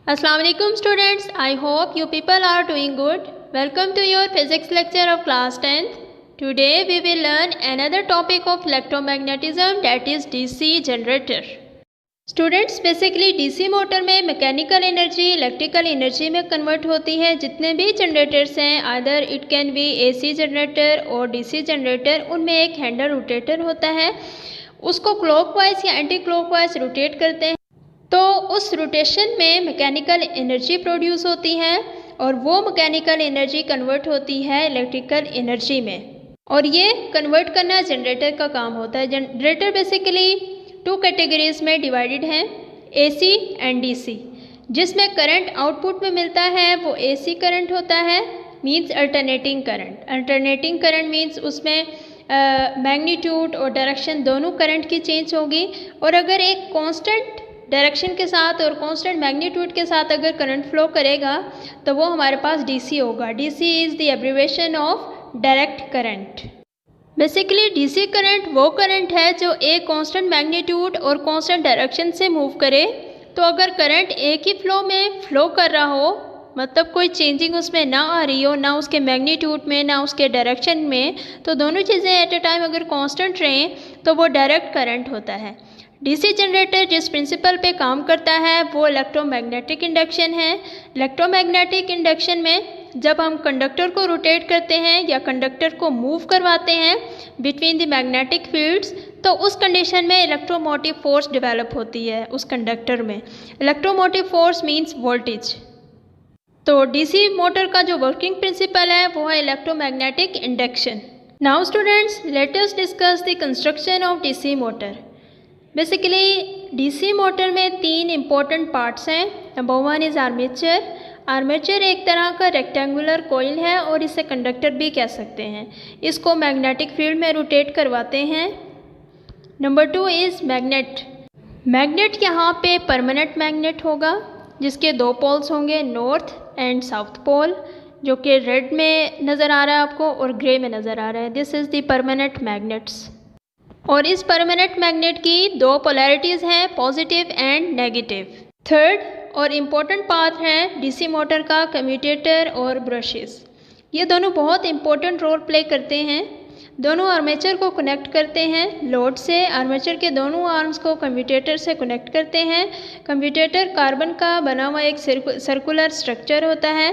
Assalamu alaikum students. I hope you people are doing good. Welcome to your physics lecture of class 10th. Today we will learn another topic of electromagnetism, that is DC generator. Students basically DC motor में mechanical energy electrical energy में convert होती है। जितने भी generators हैं, आदर it can be AC generator और DC generator, उनमें एक हैंडल रोटेटर होता है। उसको क्लॉकवाइज या एंटी क्लॉकवाइज रोटेट करते हैं तो उस रोटेशन में मैकेनिकल एनर्जी प्रोड्यूस होती है और वो मैकेनिकल एनर्जी कन्वर्ट होती है इलेक्ट्रिकल एनर्जी में, और ये कन्वर्ट करना जनरेटर का काम होता है। जनरेटर बेसिकली टू कैटेगरीज में डिवाइडेड हैं, एसी एंड डीसी। जिसमें करंट आउटपुट में मिलता है वो एसी करंट होता है, means alternating current. Alternating current means उसमें मैग्नीट्यूड और डायरेक्शन दोनों करंट की चेंज होगी, और अगर एक कांस्टेंट डायरेक्शन के साथ और कांस्टेंट मैग्नीट्यूड के साथ अगर करंट फ्लो करेगा तो वो हमारे पास डीसी होगा। DC is the abbreviation of direct current. Basically DC current वो करंट है जो एक कांस्टेंट मैग्नीट्यूड और कांस्टेंट डायरेक्शन से मूव करे। तो अगर करंट एक ही फ्लो में फ्लो कर रहा हो, मतलब कोई चेंजिंग उसमें ना आ रही हो, ना उसके मैग्नीट्यूड में ना उसके डायरेक्शन में, तो दोनों चीज़ें एट ए टाइम अगर कांस्टेंट रहें तो वो डायरेक्ट करंट होता है। डीसी जनरेटर जिस प्रिंसिपल पे काम करता है वो इलेक्ट्रोमैग्नेटिक इंडक्शन है। इलेक्ट्रोमैग्नेटिक इंडक्शन में जब हम कंडक्टर को रोटेट करते हैं या कंडक्टर को मूव करवाते हैं बिटवीन द मैग्नेटिक फील्ड्स, तो उस कंडीशन में इलेक्ट्रोमोटिव फोर्स डेवलप होती है उस कंडक्टर में। Electromotive force means voltage. तो डीसी मोटर का जो वर्किंग प्रिंसिपल है वो है electromagnetic induction. Now students, let us discuss the construction of DC motor. Basically DC motor में तीन इम्पोर्टेंट पार्ट्स हैं। Number one is armature. Armature एक तरह का रेक्टेंगुलर कॉइल है और इसे कंडक्टर भी कह सकते हैं। इसको मैग्नेटिक फील्ड में रोटेट करवाते हैं। Number two is magnet. Magnet यहाँ पे परमानेंट मैग्नेट होगा जिसके दो पोल्स होंगे, नॉर्थ एंड साउथ पोल, जो कि रेड में नज़र आ रहा है आपको और ग्रे में नज़र आ रहा है। This is the permanent magnets. और इस परमानेंट मैग्नेट की दो पोलैरिटीज़ हैं, पॉजिटिव एंड नेगेटिव। थर्ड और इम्पोर्टेंट पार्ट है डीसी मोटर का कम्यूटेटर और ब्रशेस। ये दोनों बहुत इम्पोर्टेंट रोल प्ले करते हैं। दोनों आर्मेचर को कनेक्ट करते हैं लोड से। आर्मेचर के दोनों आर्म्स को कम्यूटेटर से कनेक्ट करते हैं। कम्यूटेटर कार्बन का बना हुआ एक सर्कुलर स्ट्रक्चर होता है,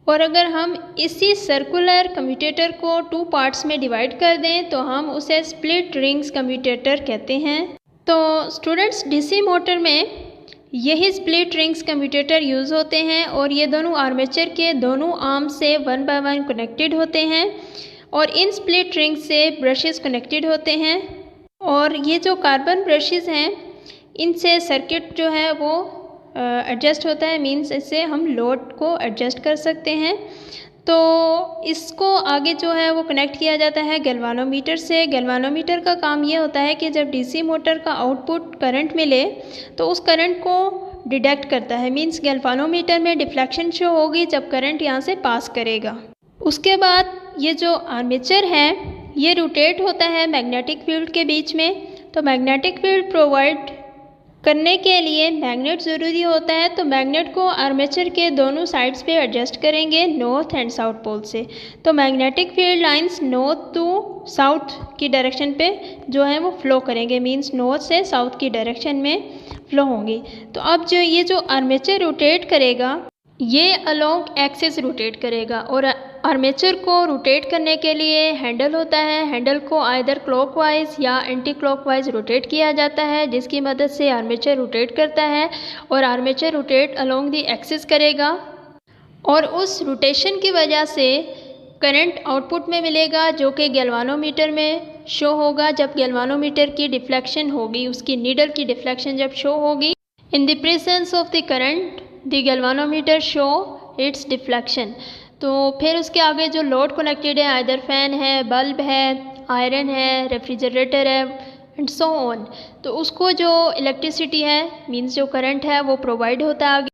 और अगर हम इसी सर्कुलर कम्यूटेटर को टू पार्ट्स में डिवाइड कर दें तो हम उसे स्प्लिट रिंग्स कम्यूटेटर कहते हैं। तो स्टूडेंट्स, डीसी मोटर में यही स्प्लिट रिंग्स कम्यूटेटर यूज़ होते हैं, और ये दोनों आर्मेचर के दोनों आर्म से वन बाय वन कनेक्टेड होते हैं, और इन स्प्लिट रिंग्स से ब्रशेस कनेक्टेड होते हैं। और ये जो कार्बन ब्रशेस हैं इनसे सर्किट जो है वो एडजस्ट होता है, मींस इससे हम लोड को एडजस्ट कर सकते हैं। तो इसको आगे जो है वो कनेक्ट किया जाता है गैल्वानोमीटर से। गैल्वानोमीटर का काम ये होता है कि जब डीसी मोटर का आउटपुट करंट मिले तो उस करंट को डिटेक्ट करता है, मींस गैल्वानोमीटर में डिफ्लेक्शन शो होगी जब करंट यहाँ से पास करेगा। उसके बाद ये जो आर्मेचर है ये रोटेट होता है मैग्नेटिक फील्ड के बीच में। तो मैग्नेटिक फील्ड प्रोवाइड करने के लिए मैग्नेट ज़रूरी होता है, तो मैग्नेट को आर्मेचर के दोनों साइड्स पे एडजस्ट करेंगे नॉर्थ एंड साउथ पोल से। तो magnetic field lines north to south की डायरेक्शन पे जो है वो फ्लो करेंगे, मींस नॉर्थ से साउथ की डायरेक्शन में फ्लो होंगी। तो अब जो ये जो आर्मेचर रोटेट करेगा ये अलोंग एक्सिस रोटेट करेगा, और आर्मेचर को रोटेट करने के लिए हैंडल होता है। हैंडल को आइदर क्लॉकवाइज या एंटी क्लॉकवाइज रोटेट किया जाता है, जिसकी मदद से आर्मेचर रोटेट करता है, और armature rotate along the axis करेगा, और उस रोटेशन की वजह से करंट आउटपुट में मिलेगा जो कि गैल्वानोमीटर में शो होगा। जब गैल्वानोमीटर की डिफ्लेक्शन होगी, उसकी नीडल की डिफ्लेक्शन जब शो होगी, in the presence of the current the galvanometer show it's deflection. तो फिर उसके आगे जो लोड कनेक्टेड है, आइदर फैन है, बल्ब है, आयरन है, रेफ्रिजरेटर है एंड सो ऑन, तो उसको जो इलेक्ट्रिसिटी है मींस जो करंट है वो प्रोवाइड होता है आगे।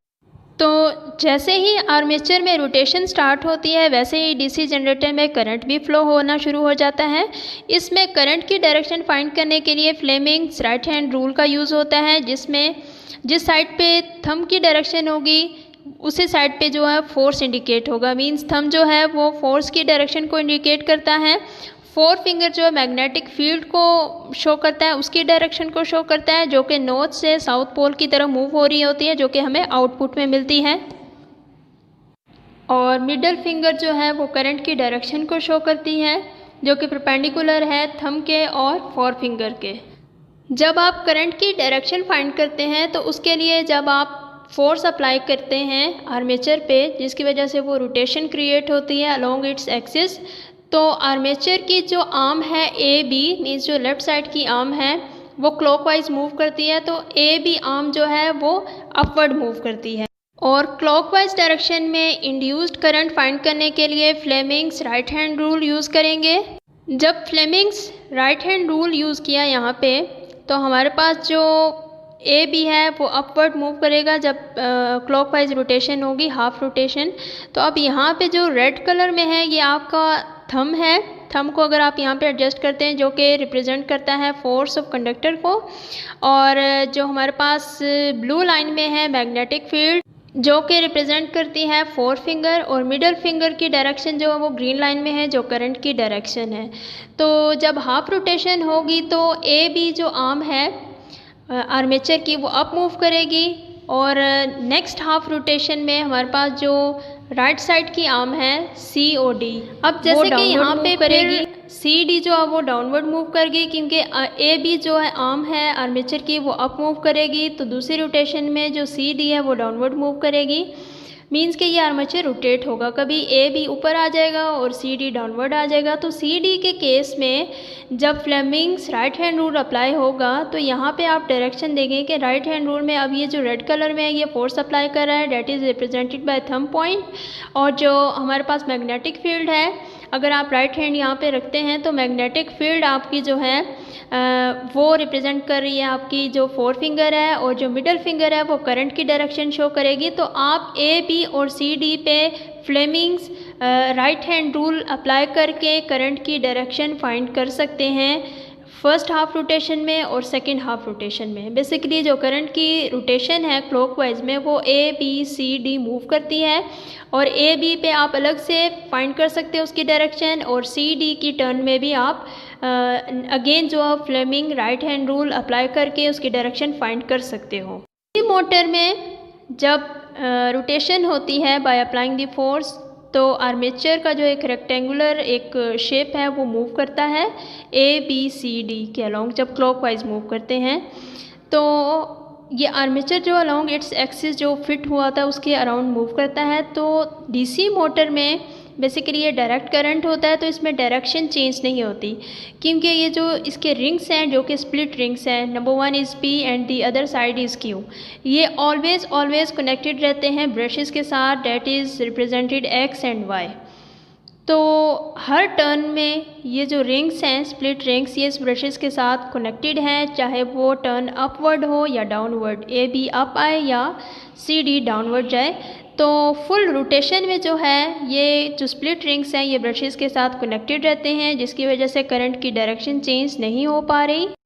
तो जैसे ही आर्मेचर में रोटेशन स्टार्ट होती है वैसे ही डीसी जनरेटर में करंट भी फ्लो होना शुरू हो जाता है। इसमें करंट की डायरेक्शन फाइंड करने के लिए फ्लेमिंग्स राइट हैंड रूल का यूज़ होता है, जिसमें जिस साइड पे थंब की डायरेक्शन होगी उसी साइड पे जो है फोर्स इंडिकेट होगा। मींस थंब जो है वो फोर्स की डायरेक्शन को इंडिकेट करता है, फोर फिंगर जो है मैग्नेटिक फील्ड को शो करता है, उसकी डायरेक्शन को शो करता है, जो कि नॉर्थ से साउथ पोल की तरफ मूव हो रही होती है, जो कि हमें आउटपुट में मिलती है। और मिडल फिंगर जो है वो करंट की डायरेक्शन को शो करती है, जो कि परपेंडिकुलर है थंब के और फोर फिंगर के। जब आप करंट की डायरेक्शन फाइंड करते हैं तो उसके लिए जब आप फोर्स अप्लाई करते हैं आर्मेचर पे, जिसकी वजह से वो रोटेशन क्रिएट होती है अलोंग इट्स एक्सिस, तो आर्मेचर की जो आर्म है ए बी, मीन्स जो लेफ़्ट साइड की आर्म है वो क्लॉकवाइज मूव करती है, तो ए बी आर्म जो है वो अपवर्ड मूव करती है। और क्लॉकवाइज डायरेक्शन में इंड्यूस्ड करंट फाइंड करने के लिए Fleming's right hand rule use करेंगे। जब Fleming's right hand rule use किया यहाँ पे, तो हमारे पास जो ए बी है वो अपवर्ड मूव करेगा जब क्लॉकवाइज रोटेशन होगी, हाफ रोटेशन। तो अब यहाँ पे जो रेड कलर में है ये आपका थंब है। थंब को अगर आप यहाँ पे एडजस्ट करते हैं, जो कि रिप्रेजेंट करता है फोर्स ऑफ कंडक्टर को, और जो हमारे पास ब्लू लाइन में है मैग्नेटिक फील्ड, जो कि रिप्रेजेंट करती है फोर फिंगर, और मिडल फिंगर की डायरेक्शन जो है वो ग्रीन लाइन में है, जो करंट की डायरेक्शन है। तो जब हाफ रोटेशन होगी तो ए बी जो आर्म है आर्मेचर की वो अप मूव करेगी, और नेक्स्ट हाफ रोटेशन में हमारे पास जो राइट साइड की आर्म है सी ओ डी, अब जैसे कि यहाँ पे करेगी सी डी जो है वो डाउनवर्ड मूव करेगी, क्योंकि ए बी जो है आर्म है आर्मेचर की वो अप मूव करेगी, तो दूसरी रोटेशन में जो सी डी है वो डाउनवर्ड मूव करेगी। मींस कि ये आर्मेचर रोटेट होगा, कभी ए बी ऊपर आ जाएगा और सी डी डाउनवर्ड आ जाएगा। तो सी डी के केस में जब Fleming's right hand rule apply होगा तो यहाँ पे आप डायरेक्शन देंगे कि राइट हैंड रूल में अब ये जो रेड कलर में है ये फोर्स अप्लाई कर रहा है, date is represented by thumb point. और जो हमारे पास मैग्नेटिक फील्ड है, अगर आप राइट हैंड यहाँ पे रखते हैं तो मैग्नेटिक फील्ड आपकी जो है वो रिप्रेजेंट कर रही है आपकी जो फोर फिंगर है, और जो मिडल फिंगर है वो करंट की डायरेक्शन शो करेगी। तो आप ए बी और सी डी पे Fleming's right hand rule apply करके करंट की डायरेक्शन फाइंड कर सकते हैं फर्स्ट हाफ रोटेशन में और सेकंड हाफ रोटेशन में। बेसिकली जो करंट की रोटेशन है क्लॉकवाइज में वो A B C D move करती है, और ए बी पे आप अलग से फाइंड कर सकते हो उसकी डायरेक्शन, और सी डी की टर्न में भी आप अगेन जो आप Fleming right hand rule apply करके उसकी डायरेक्शन फाइंड कर सकते हो। मोटर में जब रोटेशन होती है बाय अप्लाइंग द फोर्स, तो आर्मेचर का जो एक रेक्टेंगुलर एक शेप है वो मूव करता है ए बी सी डी के अलोंग जब क्लॉकवाइज मूव करते हैं। तो ये आर्मेचर जो अलोंग इट्स एक्सिस जो फिट हुआ था उसके अराउंड मूव करता है। तो डीसी मोटर में बेसिकली ये डायरेक्ट करंट होता है, तो इसमें डायरेक्शन चेंज नहीं होती, क्योंकि ये जो इसके रिंग्स हैं जो कि स्प्लिट रिंग्स हैं, number 1 is P and the other side is Q, ये ऑलवेज कनेक्टेड रहते हैं ब्रशेस के साथ, that is represented X and Y. तो हर टर्न में ये जो रिंग्स हैं स्प्लिट रिंग्स, ये इस ब्रशेस के साथ कनेक्टेड हैं, चाहे वो टर्न अपवर्ड हो या डाउनवर्ड, ए बी अप आए या सी डी डाउनवर्ड जाए। तो फुल रोटेशन में जो है ये जो स्प्लिट रिंग्स हैं ये ब्रशेस के साथ कनेक्टेड रहते हैं, जिसकी वजह से करंट की डायरेक्शन चेंज नहीं हो पा रही।